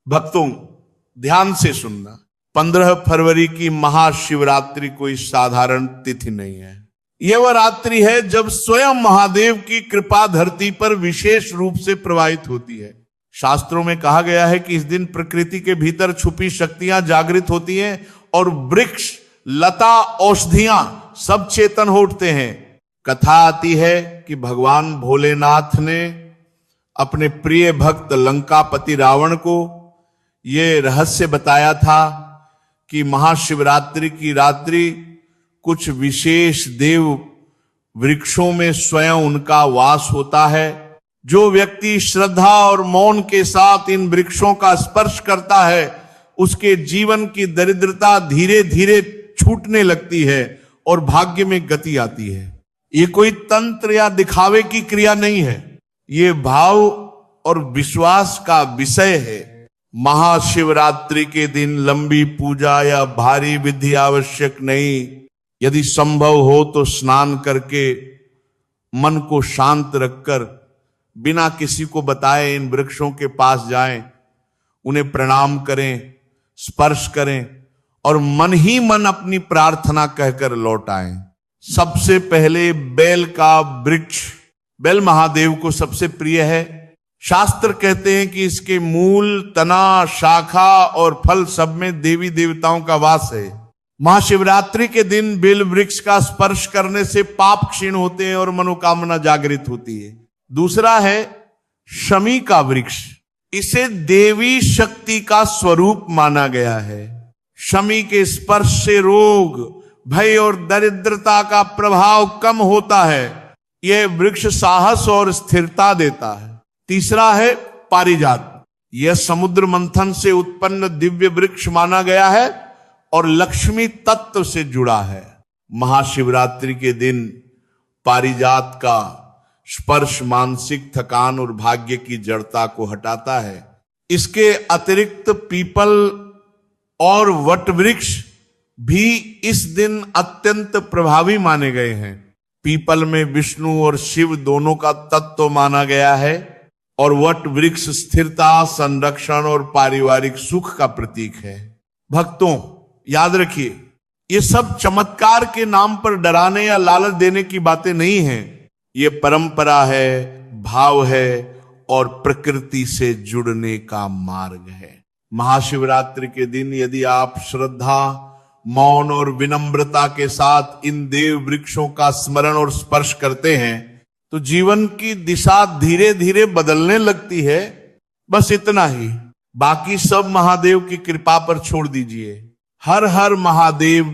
भक्तों ध्यान से सुनना, 15 फरवरी की महाशिवरात्रि कोई साधारण तिथि नहीं है। यह वह रात्रि है जब स्वयं महादेव की कृपा धरती पर विशेष रूप से प्रवाहित होती है। शास्त्रों में कहा गया है कि इस दिन प्रकृति के भीतर छुपी शक्तियां जागृत होती हैं और वृक्ष, लता, औषधियां सब चेतन हो उठते हैं। कथा आती है कि भगवान भोलेनाथ ने अपने प्रिय भक्त लंकापति रावण को यह रहस्य बताया था कि महाशिवरात्रि की रात्रि कुछ विशेष देव वृक्षों में स्वयं उनका वास होता है। जो व्यक्ति श्रद्धा और मौन के साथ इन वृक्षों का स्पर्श करता है उसके जीवन की दरिद्रता धीरे धीरे छूटने लगती है और भाग्य में गति आती है। ये कोई तंत्र या दिखावे की क्रिया नहीं है, ये भाव और विश्वास का विषय है। महाशिवरात्रि के दिन लंबी पूजा या भारी विधि आवश्यक नहीं। यदि संभव हो तो स्नान करके मन को शांत रखकर बिना किसी को बताए इन वृक्षों के पास जाएं, उन्हें प्रणाम करें, स्पर्श करें और मन ही मन अपनी प्रार्थना कहकर लौट आएं। सबसे पहले बेल का वृक्ष, बेल महादेव को सबसे प्रिय है। शास्त्र कहते हैं कि इसके मूल, तना, शाखा और फल सब में देवी देवताओं का वास है। महाशिवरात्रि के दिन बेल वृक्ष का स्पर्श करने से पाप क्षीण होते हैं और मनोकामना जागृत होती है। दूसरा है शमी का वृक्ष, इसे देवी शक्ति का स्वरूप माना गया है। शमी के स्पर्श से रोग, भय और दरिद्रता का प्रभाव कम होता है। यह वृक्ष साहस और स्थिरता देता है। तीसरा है पारिजात, यह समुद्र मंथन से उत्पन्न दिव्य वृक्ष माना गया है और लक्ष्मी तत्व से जुड़ा है। महाशिवरात्रि के दिन पारिजात का स्पर्श मानसिक थकान और भाग्य की जड़ता को हटाता है। इसके अतिरिक्त पीपल और वट वृक्ष भी इस दिन अत्यंत प्रभावी माने गए हैं। पीपल में विष्णु और शिव दोनों का तत्व माना गया है और वट वृक्ष स्थिरता, संरक्षण और पारिवारिक सुख का प्रतीक है। भक्तों याद रखिए, ये सब चमत्कार के नाम पर डराने या लालच देने की बातें नहीं हैं। ये परंपरा है, भाव है और प्रकृति से जुड़ने का मार्ग है। महाशिवरात्रि के दिन यदि आप श्रद्धा, मौन और विनम्रता के साथ इन देव वृक्षों का स्मरण और स्पर्श करते हैं तो जीवन की दिशा धीरे धीरे बदलने लगती है। बस इतना ही, बाकी सब महादेव की कृपा पर छोड़ दीजिए। हर हर महादेव।